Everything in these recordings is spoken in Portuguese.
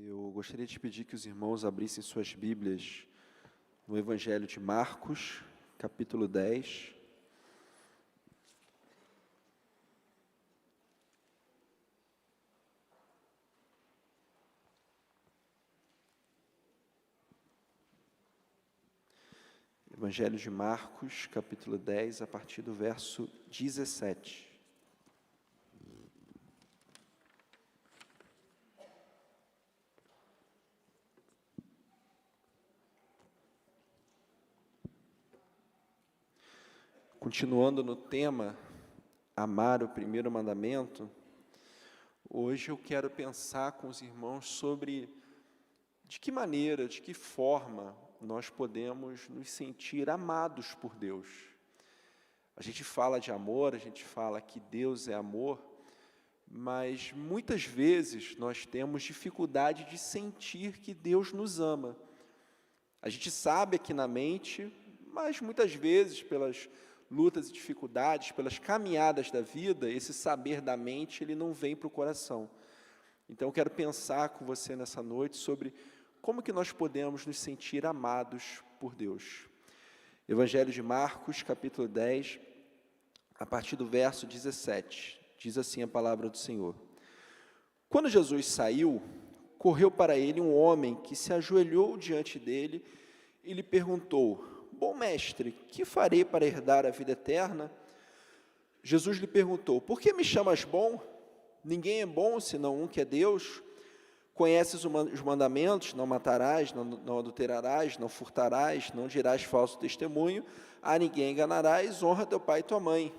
Eu gostaria de pedir que os irmãos abrissem suas Bíblias no Evangelho de Marcos, capítulo 10. Evangelho de Marcos, capítulo 10, a partir do verso 17. Continuando no tema, amar o primeiro mandamento, hoje eu quero pensar com os irmãos sobre de que maneira, de que forma nós podemos nos sentir amados por Deus. A gente fala de amor, a gente fala que Deus é amor, mas muitas vezes nós temos dificuldade de sentir que Deus nos ama. A gente sabe aqui na mente, mas muitas vezes pelas lutas e dificuldades, pelas caminhadas da vida, esse saber da mente, ele não vem para o coração. Então, eu quero pensar com você nessa noite sobre como que nós podemos nos sentir amados por Deus. Evangelho de Marcos, capítulo 10, a partir do verso 17, diz assim a palavra do Senhor. Quando Jesus saiu, correu para ele um homem que se ajoelhou diante dele e lhe perguntou: Bom mestre, que farei para herdar a vida eterna? Jesus lhe perguntou: Por que me chamas bom? Ninguém é bom senão um que é Deus. Conheces os mandamentos: não matarás, não adulterarás, não furtarás, não dirás falso testemunho, a ninguém enganarás, honra teu pai e tua mãe.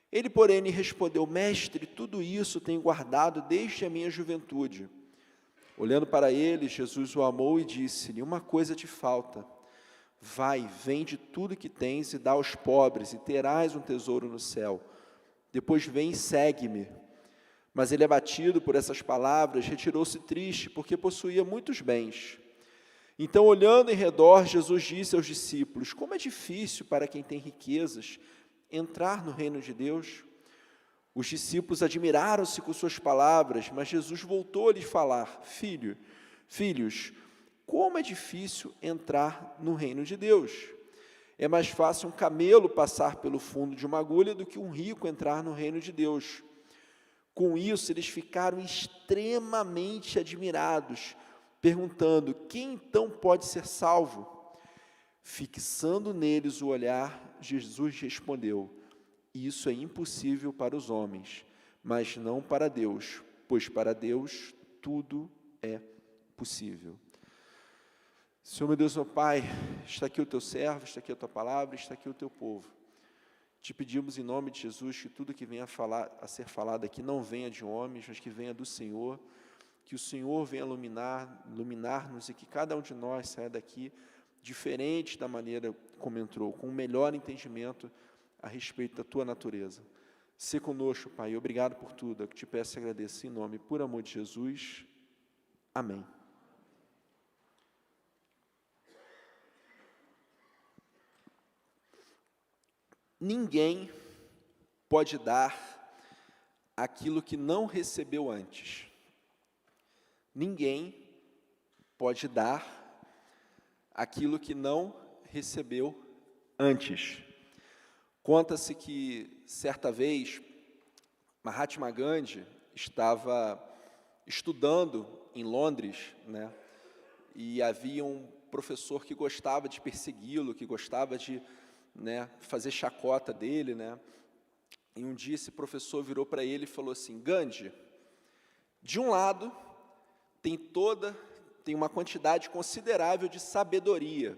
Ele, porém, lhe respondeu: Mestre, tudo isso tenho guardado desde a minha juventude. Olhando para ele, Jesus o amou e disse-lhe: Uma coisa te falta. Vai, vende tudo que tens e dá aos pobres, e terás um tesouro no céu. Depois vem e segue-me. Mas ele, abatido por essas palavras, retirou-se triste, porque possuía muitos bens. Então, olhando em redor, Jesus disse aos discípulos: Como é difícil para quem tem riquezas entrar no reino de Deus. Os discípulos admiraram-se com suas palavras, mas Jesus voltou a lhes falar: Filhos, como é difícil entrar no reino de Deus. É mais fácil um camelo passar pelo fundo de uma agulha do que um rico entrar no reino de Deus. Com isso, eles ficaram extremamente admirados, perguntando: Quem então pode ser salvo? Fixando neles o olhar, Jesus respondeu: Isso é impossível para os homens, mas não para Deus, pois para Deus tudo é possível. Senhor, meu Deus, meu Pai, está aqui o teu servo, está aqui a tua palavra, está aqui o teu povo. Te pedimos em nome de Jesus que tudo que venha a ser falado aqui não venha de homens, mas que venha do Senhor, que o Senhor venha iluminar-nos e que cada um de nós saia daqui diferente da maneira como entrou, com um melhor entendimento a respeito da tua natureza. Sê conosco, Pai, obrigado por tudo, é o que te peço e agradeço em nome, por amor de Jesus. Amém. Ninguém pode dar aquilo que não recebeu antes. Ninguém pode dar aquilo que não recebeu antes. Conta-se que, certa vez, Mahatma Gandhi estava estudando em Londres, e havia um professor que gostava de persegui-lo, que gostava de fazer chacota dele, E um dia esse professor virou para ele e falou assim: Gandhi, de um lado tem uma quantidade considerável de sabedoria,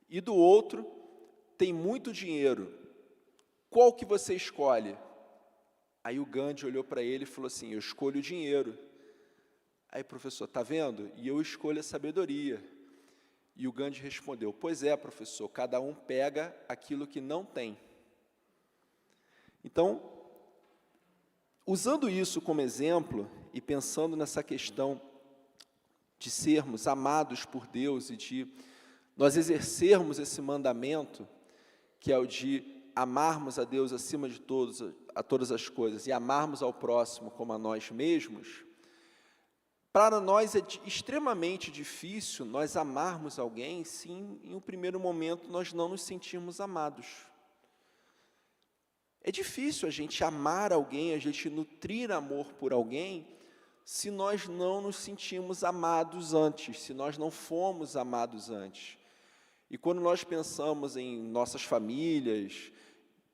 e do outro tem muito dinheiro. Qual que você escolhe? Aí o Gandhi olhou para ele e falou assim: Eu escolho o dinheiro. Aí, professor, está vendo? E eu escolho a sabedoria. E o Gandhi respondeu: Pois é, professor, cada um pega aquilo que não tem. Então, usando isso como exemplo e pensando nessa questão de sermos amados por Deus e de nós exercermos esse mandamento, que é o de amarmos a Deus acima de todas as coisas e amarmos ao próximo como a nós mesmos, para nós é extremamente difícil nós amarmos alguém se em um primeiro momento nós não nos sentirmos amados. É difícil a gente amar alguém, a gente nutrir amor por alguém, se nós não nos sentimos amados antes, se nós não fomos amados antes. E quando nós pensamos em nossas famílias,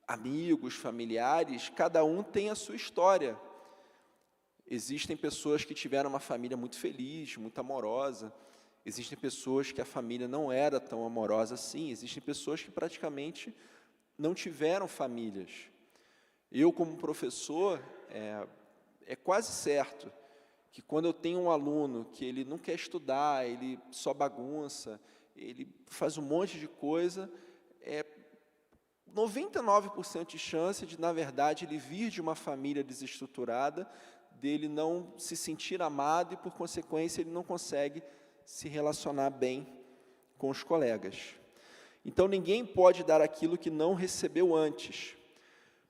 amigos, familiares, cada um tem a sua história. Existem pessoas que tiveram uma família muito feliz, muito amorosa. Existem pessoas que a família não era tão amorosa assim. Existem pessoas que praticamente não tiveram famílias. Eu, como professor, é quase certo que quando eu tenho um aluno que ele não quer estudar, ele só bagunça, ele faz um monte de coisa, 99% de chance de, na verdade, ele vir de uma família desestruturada, dele não se sentir amado e, por consequência, ele não consegue se relacionar bem com os colegas. Então, ninguém pode dar aquilo que não recebeu antes.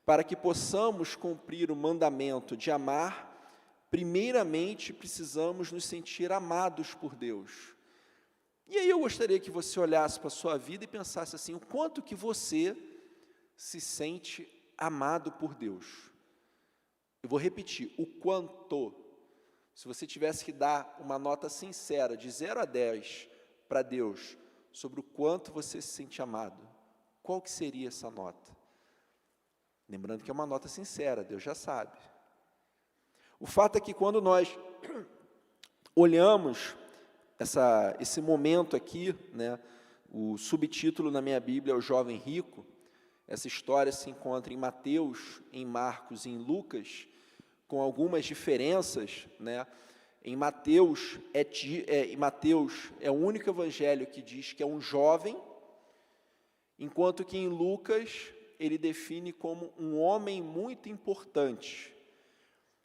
Para que possamos cumprir o mandamento de amar, primeiramente precisamos nos sentir amados por Deus. E aí eu gostaria que você olhasse para a sua vida e pensasse assim, o quanto que você se sente amado por Deus. Eu vou repetir, o quanto. Se você tivesse que dar uma nota sincera, de 0 a 10, para Deus, sobre o quanto você se sente amado, qual que seria essa nota? Lembrando que é uma nota sincera, Deus já sabe. O fato é que quando nós olhamos esse momento aqui, né, o subtítulo na minha Bíblia é O Jovem Rico. Essa história se encontra em Mateus, em Marcos e em Lucas, com algumas diferenças, né? Em Mateus é o único evangelho que diz que é um jovem, enquanto que em Lucas ele define como um homem muito importante.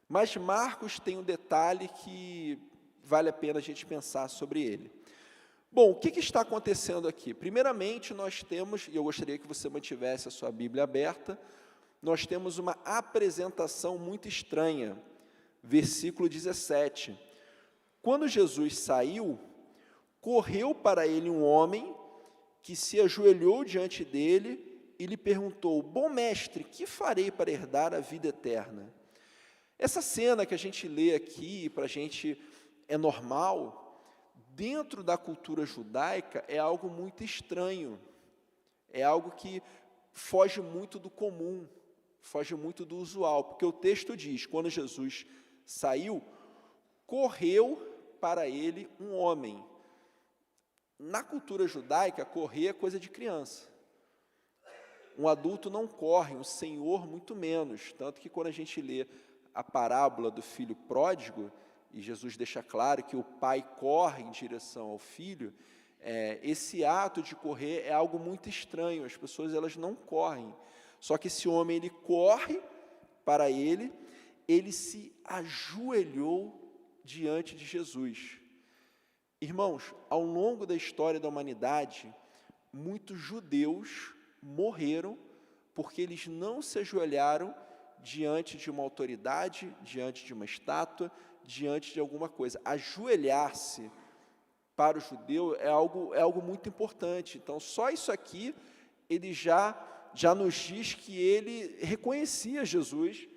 Mas Marcos tem um detalhe que vale a pena a gente pensar sobre ele. Bom, o que está acontecendo aqui? Primeiramente, nós temos, e eu gostaria que você mantivesse a sua Bíblia aberta, nós temos uma apresentação muito estranha. Versículo 17. Quando Jesus saiu, correu para ele um homem que se ajoelhou diante dele e lhe perguntou: Bom mestre, que farei para herdar a vida eterna? Essa cena que a gente lê aqui, para a gente é normal, dentro da cultura judaica é algo muito estranho, é algo que foge muito do comum, foge muito do usual, porque o texto diz, quando Jesus saiu, correu para ele um homem. Na cultura judaica, correr é coisa de criança. Um adulto não corre, um senhor muito menos, tanto que quando a gente lê a parábola do filho pródigo, e Jesus deixa claro que o pai corre em direção ao filho, esse ato de correr é algo muito estranho, as pessoas elas não correm. Só que esse homem, ele corre para ele se ajoelhou diante de Jesus. Irmãos, ao longo da história da humanidade, muitos judeus morreram porque eles não se ajoelharam diante de uma autoridade, diante de uma estátua, diante de alguma coisa. Ajoelhar-se para o judeu é algo muito importante. Então, só isso aqui, ele já nos diz que ele reconhecia Jesus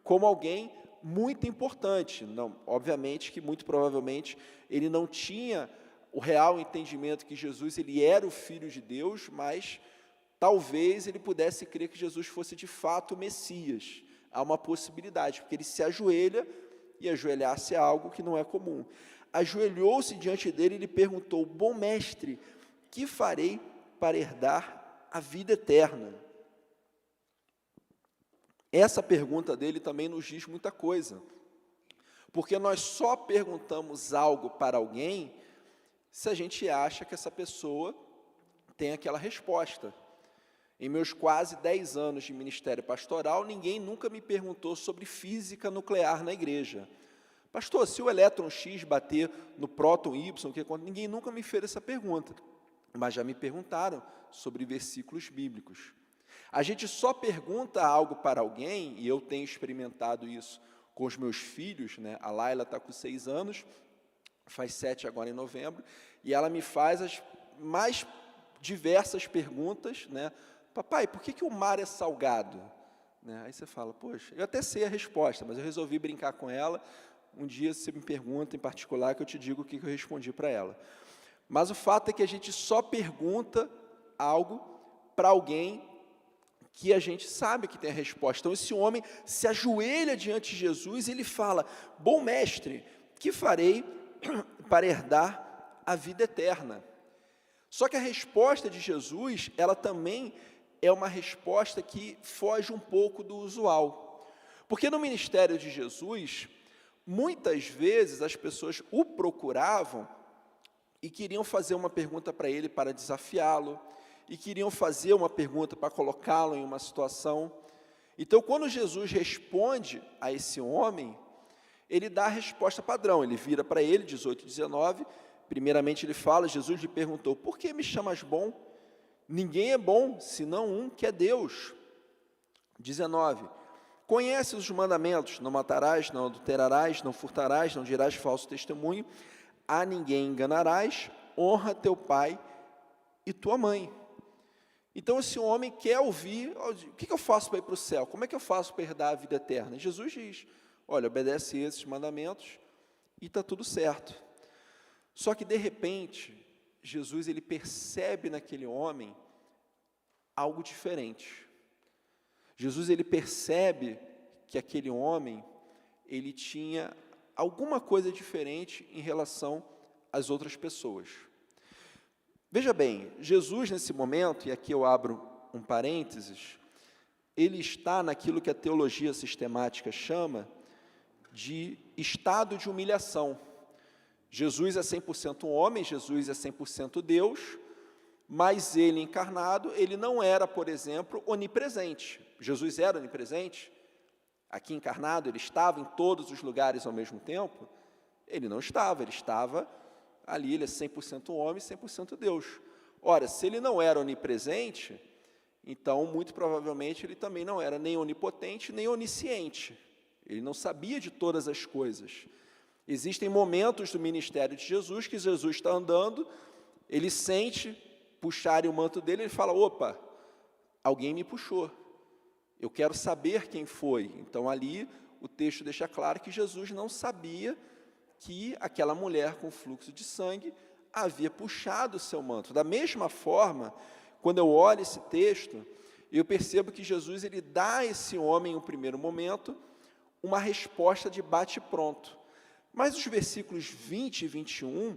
como alguém muito importante. Não, obviamente que, muito provavelmente, ele não tinha o real entendimento que Jesus ele era o Filho de Deus, mas talvez ele pudesse crer que Jesus fosse de fato o Messias. Há uma possibilidade, porque ele se ajoelha, e ajoelhar-se é algo que não é comum. Ajoelhou-se diante dele e lhe perguntou: Bom mestre, que farei para herdar a vida eterna? Essa pergunta dele também nos diz muita coisa, porque nós só perguntamos algo para alguém se a gente acha que essa pessoa tem aquela resposta. Em meus quase 10 anos de ministério pastoral, ninguém nunca me perguntou sobre física nuclear na igreja. Pastor, se o elétron X bater no próton Y, o que acontece? Ninguém nunca me fez essa pergunta, mas já me perguntaram sobre versículos bíblicos. A gente só pergunta algo para alguém, e eu tenho experimentado isso com os meus filhos, né? A Laila está com 6 anos, faz 7 agora em novembro, e ela me faz as mais diversas perguntas, né? Papai, por que o mar é salgado? Né? Aí você fala, poxa, eu até sei a resposta, mas eu resolvi brincar com ela. Um dia você me pergunta em particular que eu te digo o que eu respondi para ela. Mas o fato é que a gente só pergunta algo para alguém que a gente sabe que tem a resposta. Então esse homem se ajoelha diante de Jesus e ele fala, bom mestre, que farei para herdar a vida eterna? Só que a resposta de Jesus, ela também é uma resposta que foge um pouco do usual. Porque no ministério de Jesus, muitas vezes as pessoas o procuravam e queriam fazer uma pergunta para ele para desafiá-lo, e queriam fazer uma pergunta para colocá-lo em uma situação. Então, quando Jesus responde a esse homem, ele dá a resposta padrão, ele vira para ele, 18 e 19, primeiramente ele fala, Jesus lhe perguntou, por que me chamas bom? Ninguém é bom, senão um que é Deus. 19, conheces os mandamentos, não matarás, não adulterarás, não furtarás, não dirás falso testemunho, a ninguém enganarás, honra teu pai e tua mãe. Então esse homem quer ouvir, o que eu faço para ir para o céu? Como é que eu faço para herdar a vida eterna? E Jesus diz, olha, obedece esses mandamentos e está tudo certo. Só que de repente, Jesus ele percebe naquele homem algo diferente. Jesus ele percebe que aquele homem, ele tinha alguma coisa diferente em relação às outras pessoas. Veja bem, Jesus nesse momento, e aqui eu abro um parênteses, ele está naquilo que a teologia sistemática chama de estado de humilhação. Jesus é 100% homem, Jesus é 100% Deus, mas ele encarnado, ele não era, por exemplo, onipresente. Jesus era onipresente? Aqui encarnado, ele estava em todos os lugares ao mesmo tempo? Ele não estava, ele estava ali, ele é 100% homem, 100% Deus. Ora, se ele não era onipresente, então, muito provavelmente, ele também não era nem onipotente, nem onisciente. Ele não sabia de todas as coisas. Existem momentos do ministério de Jesus, que Jesus está andando, ele sente puxarem o manto dele, ele fala, opa, alguém me puxou, eu quero saber quem foi. Então, ali, o texto deixa claro que Jesus não sabia que aquela mulher com fluxo de sangue havia puxado o seu manto. Da mesma forma, quando eu olho esse texto, eu percebo que Jesus ele dá a esse homem, no primeiro momento, uma resposta de bate-pronto. Mas os versículos 20 e 21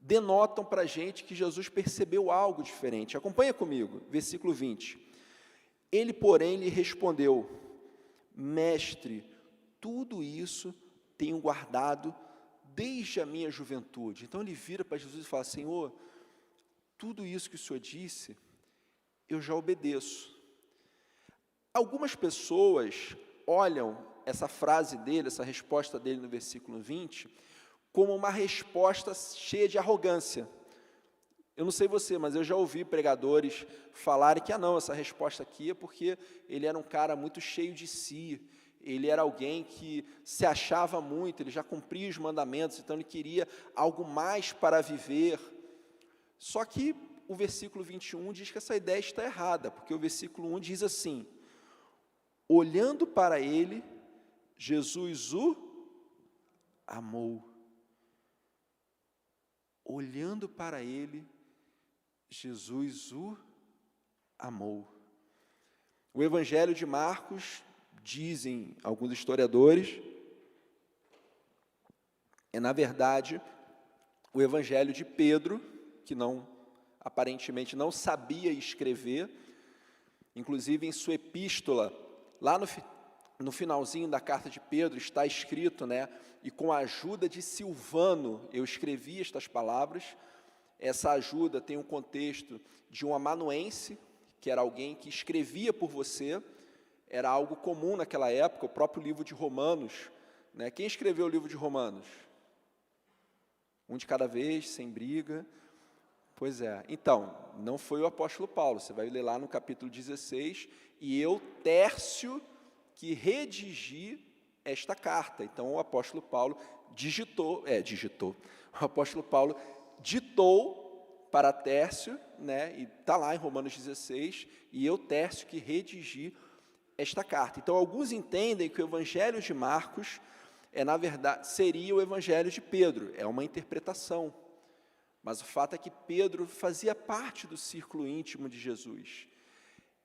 denotam para a gente que Jesus percebeu algo diferente. Acompanha comigo, versículo 20. Ele, porém, lhe respondeu, mestre, tudo isso tenho guardado desde a minha juventude. Então ele vira para Jesus e fala, Senhor, tudo isso que o Senhor disse, eu já obedeço. Algumas pessoas olham essa frase dele, essa resposta dele no versículo 20, como uma resposta cheia de arrogância. Eu não sei você, mas eu já ouvi pregadores falarem que, não, essa resposta aqui é porque ele era um cara muito cheio de si, ele era alguém que se achava muito, ele já cumpria os mandamentos, então ele queria algo mais para viver. Só que o versículo 21 diz que essa ideia está errada, porque o versículo 1 diz assim, olhando para ele, Jesus o amou. Olhando para ele, Jesus o amou. O Evangelho de Marcos, dizem alguns historiadores, é na verdade o Evangelho de Pedro, que aparentemente não sabia escrever, inclusive em sua epístola, lá no finalzinho da carta de Pedro está escrito, e com a ajuda de Silvano eu escrevi estas palavras. Essa ajuda tem um contexto de um amanuense, que era alguém que escrevia por você, era algo comum naquela época, o próprio livro de Romanos. Quem escreveu o livro de Romanos? Um de cada vez, sem briga. Pois é. Então, não foi o apóstolo Paulo, você vai ler lá no capítulo 16, e eu, Tércio, que redigi esta carta. Então, o apóstolo Paulo o apóstolo Paulo ditou para Tércio, né, e está lá em Romanos 16, e eu, Tércio, que redigi esta carta. Então, alguns entendem que o evangelho de Marcos na verdade, seria o evangelho de Pedro, é uma interpretação. Mas o fato é que Pedro fazia parte do círculo íntimo de Jesus.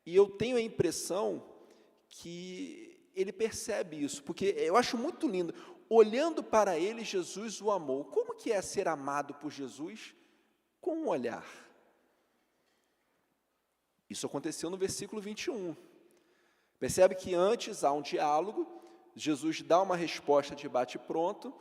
E eu tenho a impressão que ele percebe isso, porque eu acho muito lindo. Olhando para ele, Jesus o amou. Como que é ser amado por Jesus? Com um olhar. Isso aconteceu no versículo 21. Percebe que antes há um diálogo, Jesus dá uma resposta de bate-pronto,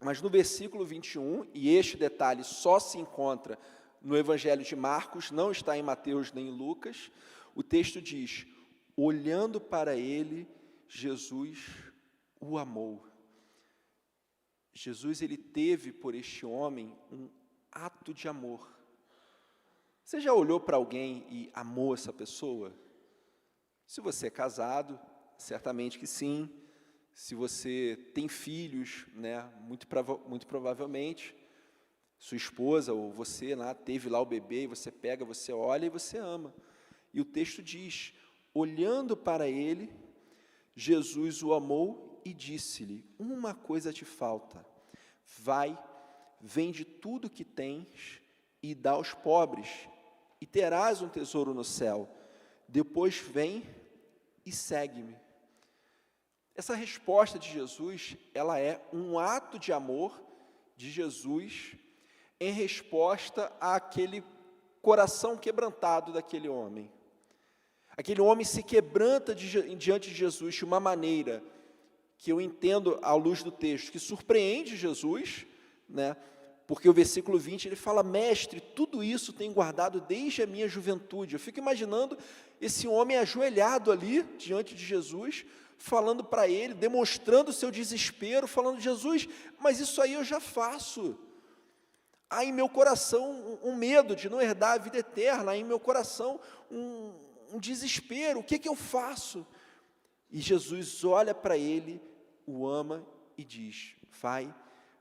mas no versículo 21, e este detalhe só se encontra no Evangelho de Marcos, não está em Mateus nem em Lucas, o texto diz: olhando para ele, Jesus o amou. Jesus, ele teve por este homem um ato de amor. Você já olhou para alguém e amou essa pessoa? Se você é casado, certamente que sim. Se você tem filhos, né, muito provavelmente, sua esposa ou você lá, teve lá o bebê, e você pega, você olha e você ama. E o texto diz: olhando para ele, Jesus o amou e disse-lhe: uma coisa te falta, vai, vende tudo que tens e dá aos pobres, e terás um tesouro no céu. Depois vem e segue-me. Essa resposta de Jesus, ela é um ato de amor de Jesus em resposta àquele coração quebrantado daquele homem. Aquele homem se quebranta diante de Jesus de uma maneira que eu entendo, à luz do texto, que surpreende Jesus, né? Porque o versículo 20, ele fala: mestre, tudo isso tenho guardado desde a minha juventude. Eu fico imaginando esse homem ajoelhado ali, diante de Jesus, falando para ele, demonstrando o seu desespero, falando: Jesus, mas isso aí eu já faço. Há em meu coração um medo de não herdar a vida eterna, há em meu coração um desespero, o que que eu faço? E Jesus olha para ele, o ama e diz: vai,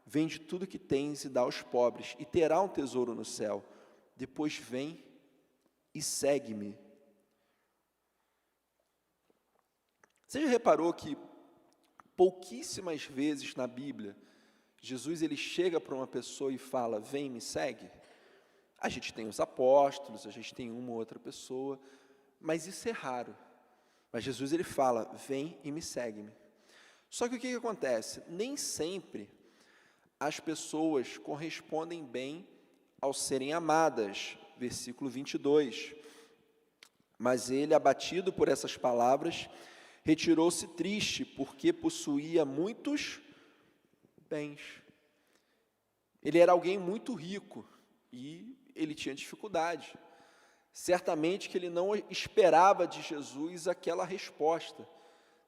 vende tudo que tens e dá aos pobres, e terá um tesouro no céu. Depois vem e segue-me. Você já reparou que pouquíssimas vezes na Bíblia, Jesus ele chega para uma pessoa e fala: vem, me segue? A gente tem os apóstolos, a gente tem uma ou outra pessoa, mas isso é raro. Mas Jesus ele fala: vem e me segue-me. Só que o que acontece? Nem sempre as pessoas correspondem bem ao serem amadas. Versículo 22. Mas ele, abatido por essas palavras, retirou-se triste, porque possuía muitos bens. Ele era alguém muito rico e ele tinha dificuldade. Certamente que ele não esperava de Jesus aquela resposta,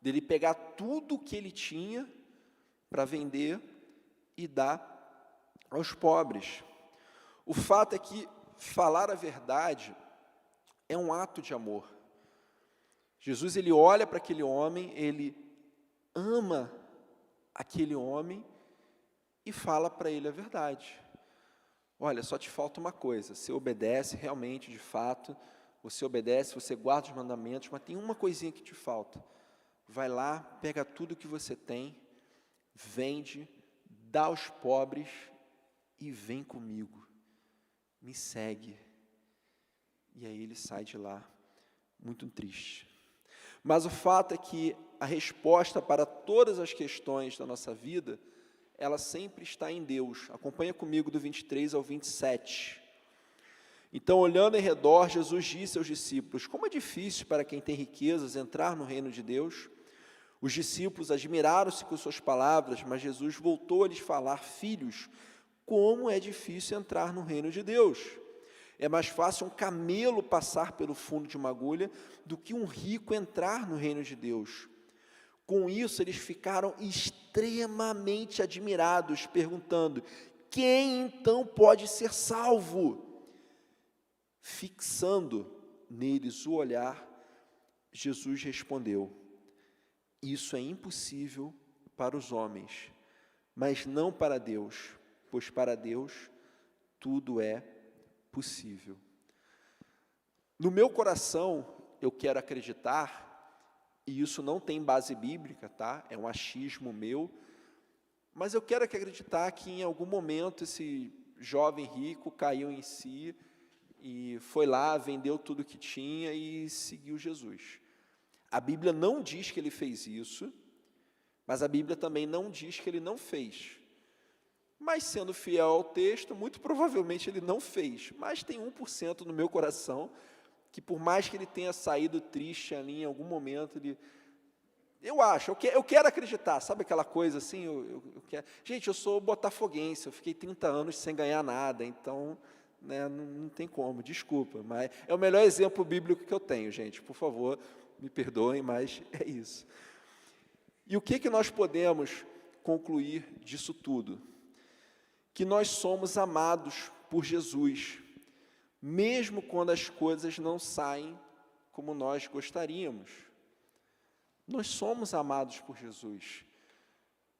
dele pegar tudo o que ele tinha para vender e dar aos pobres. O fato é que falar a verdade é um ato de amor. Jesus ele olha para aquele homem, ele ama aquele homem e fala para ele a verdade. Olha, só te falta uma coisa: você obedece realmente, de fato, você obedece, você guarda os mandamentos, mas tem uma coisinha que te falta. Vai lá, pega tudo que você tem, vende, dá aos pobres e vem comigo, me segue. E aí ele sai de lá muito triste. Mas o fato é que a resposta para todas as questões da nossa vida, ela sempre está em Deus. Acompanha comigo do 23 ao 27. Então, olhando em redor, Jesus disse aos discípulos: como é difícil para quem tem riquezas entrar no reino de Deus. Os discípulos admiraram-se com suas palavras, mas Jesus voltou a lhes falar: filhos, como é difícil entrar no reino de Deus. É mais fácil um camelo passar pelo fundo de uma agulha do que um rico entrar no reino de Deus. Com isso, eles ficaram extremamente admirados, perguntando: quem então pode ser salvo? Fixando neles o olhar, Jesus respondeu: Isso é impossível para os homens, mas não para Deus, pois para Deus tudo é possível. No meu coração, eu quero acreditar, e isso não tem base bíblica, tá? É um achismo meu, mas eu quero acreditar que em algum momento esse jovem rico caiu em si e foi lá, vendeu tudo que tinha e seguiu Jesus. A Bíblia não diz que ele fez isso, mas a Bíblia também não diz que ele não fez. Mas sendo fiel ao texto, muito provavelmente ele não fez. Mas tem 1% no meu coração que, por mais que ele tenha saído triste ali em algum momento, eu quero acreditar, sabe aquela coisa assim? Eu quero. Gente, eu sou botafoguense, eu fiquei 30 anos sem ganhar nada, então, né, não tem como, desculpa, mas é o melhor exemplo bíblico que eu tenho, gente, por favor, me perdoem, mas é isso. E o que nós podemos concluir disso tudo? Que nós somos amados por Jesus, mesmo quando as coisas não saem como nós gostaríamos. Nós somos amados por Jesus,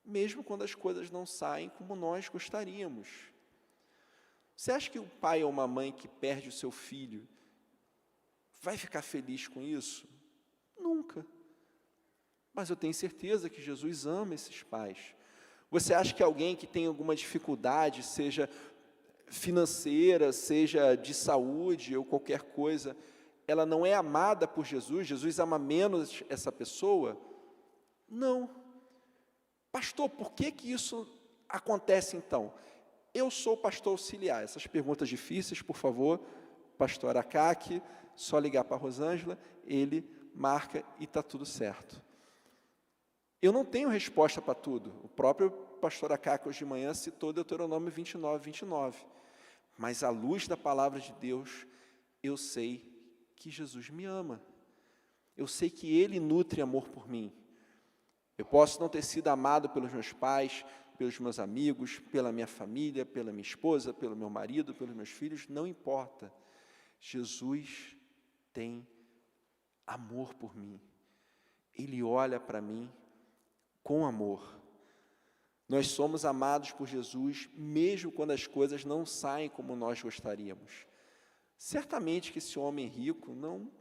mesmo quando as coisas não saem como nós gostaríamos. Você acha que o pai ou uma mãe que perde o seu filho vai ficar feliz com isso? Nunca. Mas eu tenho certeza que Jesus ama esses pais. Você acha que alguém que tem alguma dificuldade, seja financeira, seja de saúde ou qualquer coisa, ela não é amada por Jesus? Jesus ama menos essa pessoa? Não. Pastor, por que isso acontece então? Eu sou pastor auxiliar. Essas perguntas difíceis, por favor, pastor Aracaque, só ligar para a Rosângela, ele marca e está tudo certo. Eu não tenho resposta para tudo. O próprio pastor Aracaque hoje de manhã citou Deuteronômio 29. Mas à luz da palavra de Deus, eu sei que Jesus me ama. Eu sei que Ele nutre amor por mim. Eu posso não ter sido amado pelos meus pais, pelos meus amigos, pela minha família, pela minha esposa, pelo meu marido, pelos meus filhos, não importa. Jesus tem amor por mim. Ele olha para mim com amor. Nós somos amados por Jesus, mesmo quando as coisas não saem como nós gostaríamos. Certamente que esse homem rico não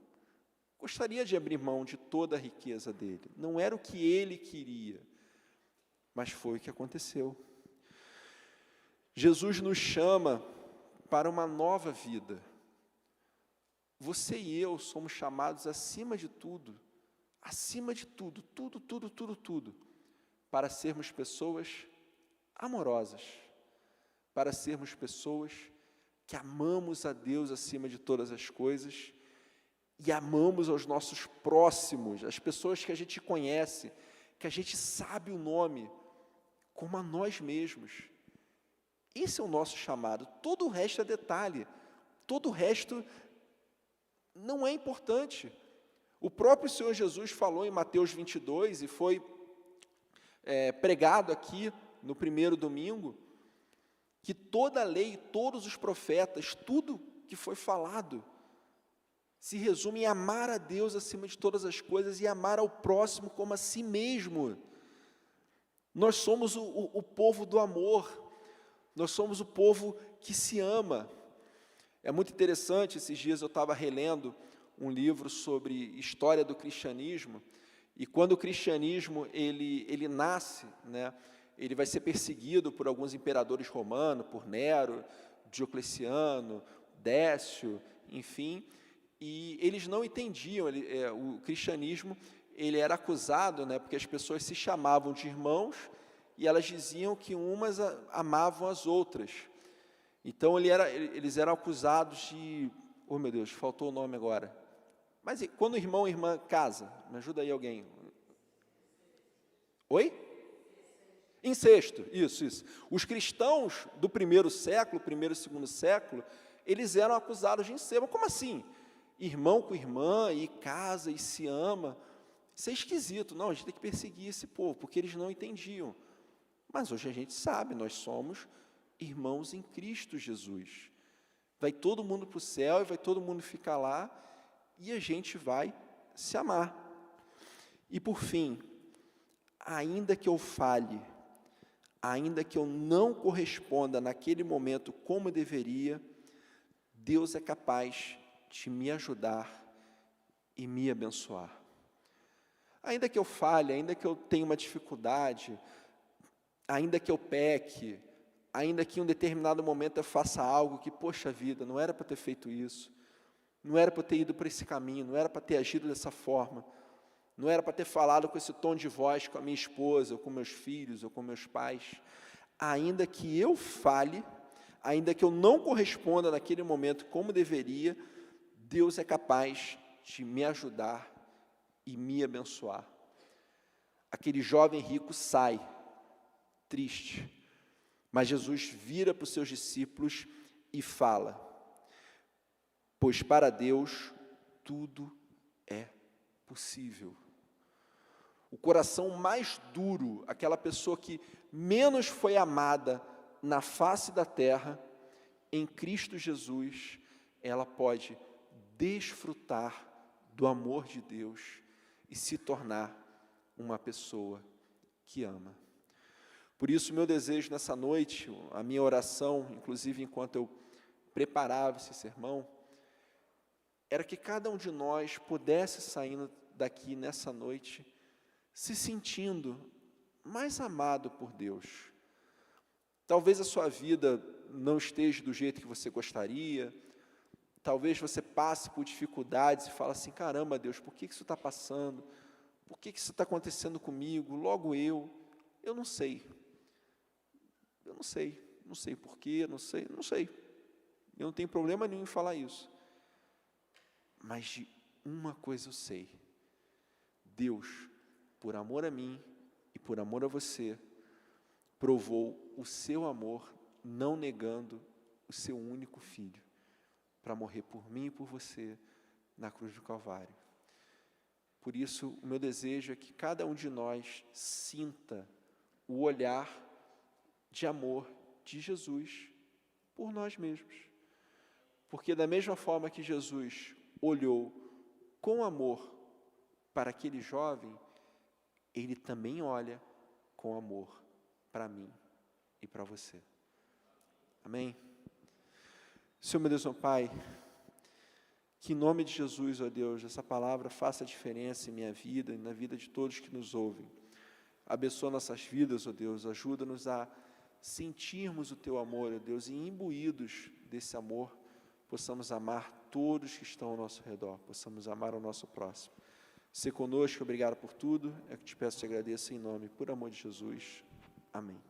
gostaria de abrir mão de toda a riqueza dele. Não era o que ele queria, mas foi o que aconteceu. Jesus nos chama para uma nova vida. Você e eu somos chamados acima de tudo, tudo, para sermos pessoas amorosas, para sermos pessoas que amamos a Deus acima de todas as coisas e amamos aos nossos próximos, as pessoas que a gente conhece, que a gente sabe o nome, como a nós mesmos. Esse é o nosso chamado. Todo o resto é detalhe, todo o resto não é importante. O próprio Senhor Jesus falou em Mateus 22, e foi pregado aqui no primeiro domingo, que toda a lei, todos os profetas, tudo que foi falado, se resume em amar a Deus acima de todas as coisas e amar ao próximo como a si mesmo. Nós somos o povo do amor, nós somos o povo que se ama. É muito interessante, esses dias eu estava relendo um livro sobre história do cristianismo, e quando o cristianismo ele nasce, né, ele vai ser perseguido por alguns imperadores romanos, por Nero, Diocleciano, Décio, enfim, e eles não entendiam, o cristianismo ele era acusado, né, porque as pessoas se chamavam de irmãos e elas diziam que umas amavam as outras. Então eles eram acusados de, oh meu Deus, faltou o nome agora. Mas quando o irmão e irmã casa, me ajuda aí alguém. Oi? Incesto, isso. Os cristãos do primeiro e segundo século, eles eram acusados de incesto. Mas como assim? Irmão com irmã, e casa, e se ama. Isso é esquisito. Não, a gente tem que perseguir esse povo, porque eles não entendiam. Mas hoje a gente sabe, nós somos irmãos em Cristo Jesus. Vai todo mundo para o céu, e vai todo mundo ficar lá, e a gente vai se amar. E por fim, ainda que eu falhe, ainda que eu não corresponda naquele momento como deveria, Deus é capaz de me ajudar e me abençoar. Ainda que eu falhe, ainda que eu tenha uma dificuldade, ainda que eu peque, ainda que em um determinado momento eu faça algo que, poxa vida, não era para ter feito isso, não era para ter ido por esse caminho, não era para ter agido dessa forma, não era para ter falado com esse tom de voz com a minha esposa, ou com meus filhos, ou com meus pais. Ainda que eu falhe, ainda que eu não corresponda naquele momento como deveria, Deus é capaz de me ajudar e me abençoar. Aquele jovem rico sai, triste, mas Jesus vira para os seus discípulos e fala: pois para Deus tudo é possível. O coração mais duro, aquela pessoa que menos foi amada na face da terra, em Cristo Jesus, ela pode desfrutar do amor de Deus e se tornar uma pessoa que ama. Por isso, meu desejo nessa noite, a minha oração, inclusive enquanto eu preparava esse sermão, era que cada um de nós pudesse saindo daqui nessa noite se sentindo mais amado por Deus. Talvez a sua vida não esteja do jeito que você gostaria, talvez você passe por dificuldades e fale assim: caramba, Deus, por que isso está passando? Por que isso está acontecendo comigo? Logo eu não sei. Eu não sei porquê, não sei. Eu não tenho problema nenhum em falar isso. Mas de uma coisa eu sei: Deus, por amor a mim e por amor a você, provou o seu amor, não negando o seu único filho, para morrer por mim e por você na cruz do Calvário. Por isso, o meu desejo é que cada um de nós sinta o olhar de amor de Jesus por nós mesmos. Porque da mesma forma que Jesus olhou com amor para aquele jovem, Ele também olha com amor para mim e para você. Amém? Senhor, meu Deus, meu Pai, que em nome de Jesus, ó Deus, essa palavra faça diferença em minha vida e na vida de todos que nos ouvem. Abençoa nossas vidas, ó Deus, ajuda-nos a sentirmos o Teu amor, ó Deus, e imbuídos desse amor, possamos amar todos que estão ao nosso redor, possamos amar o nosso próximo. Se conosco, obrigado por tudo, é que te peço e te agradeço em nome, por amor de Jesus. Amém.